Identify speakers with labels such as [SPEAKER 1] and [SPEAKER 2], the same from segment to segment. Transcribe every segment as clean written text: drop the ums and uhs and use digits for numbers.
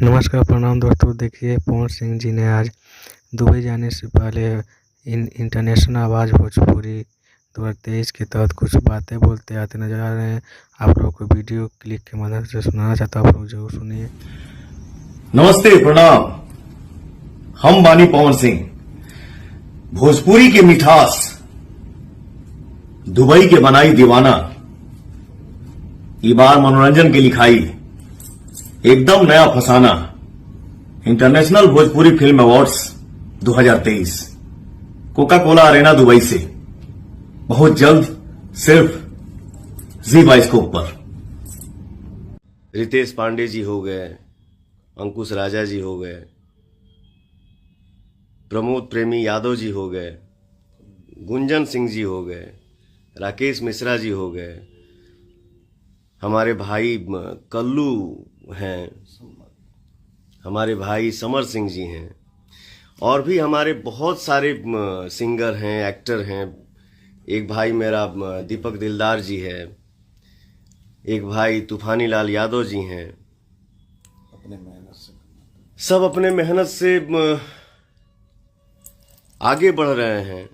[SPEAKER 1] नमस्कार, प्रणाम दोस्तों। देखिए, पवन सिंह जी ने आज दुबई जाने से पहले इंटरनेशनल आवाज़ भोजपुरी 2023 के तहत कुछ बातें बोलते आते नजर आ रहे हैं। आप लोगों को वीडियो क्लिप के माध्यम से सुनाना चाहता हूँ, आप लोग जरूर सुनिए।
[SPEAKER 2] नमस्ते, प्रणाम। हम बानी पवन सिंह। भोजपुरी की मिठास दुबई के बनाई दीवाना, ये बार मनोरंजन की लिखाई एकदम नया फसाना। International Bhojpuri film awards 2023 Coca Cola Arena Dubai से बहुत जल्द सिर्फ जी बाइस्कोप पर।
[SPEAKER 3] रितेश पांडे जी हो गए, अंकुश राजा जी हो गए, प्रमोद प्रेमी यादव जी हो गए, गुंजन सिंह जी हो गए, राकेश मिश्रा जी हो गए, हमारे भाई कल्लू हैं, हमारे भाई समर सिंह जी हैं, और भी हमारे बहुत सारे सिंगर हैं, एक्टर हैं। एक भाई मेरा दीपक दिलदार जी है, एक भाई तूफानी लाल यादव जी हैं। सब अपने मेहनत से आगे बढ़ रहे हैं,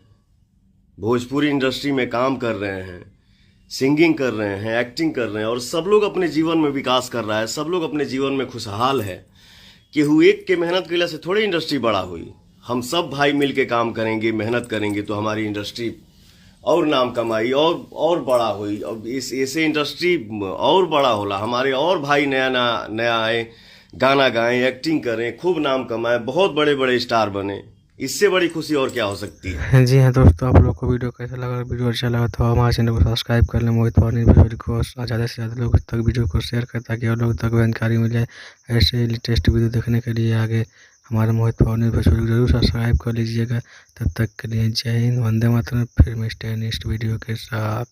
[SPEAKER 3] भोजपुरी इंडस्ट्री में काम कर रहे हैं, सिंगिंग कर रहे हैं, एक्टिंग कर रहे हैं, और सब लोग अपने जीवन में विकास कर रहा है। सब लोग अपने जीवन में खुशहाल है कि एक के मेहनत की वजह से थोड़ी इंडस्ट्री बड़ा हुई। हम सब भाई मिल के काम करेंगे, मेहनत करेंगे तो हमारी इंडस्ट्री और नाम कमाई और बड़ा हुई। अब इस ऐसे इंडस्ट्री और बड़ा होला, हमारे और भाई नया नया आए, गाना गाएं, एक्टिंग करें, खूब नाम कमाएं, बहुत बड़े बड़े स्टार बने। इससे बड़ी खुशी और क्या हो सकती है।
[SPEAKER 1] जी हाँ दोस्तों, आप लोग को वीडियो कैसा लगा? वीडियो अच्छा लगा तो हमारे चैनल को सब्सक्राइब कर लें। मोहित पवन भोजपुरी को ज़्यादा से ज़्यादा लोगों तक वीडियो को शेयर करें ताकि और लोगों तक जानकारी मिले। ऐसे लेटेस्ट वीडियो देखने के लिए आगे हमारे मोहित पवन भोजपुरी को जरूर सब्सक्राइब कर लीजिएगा। तब तक के लिए जय हिंद, वंदे मातरम। फिर मिलते हैं नेक्स्ट वीडियो के साथ।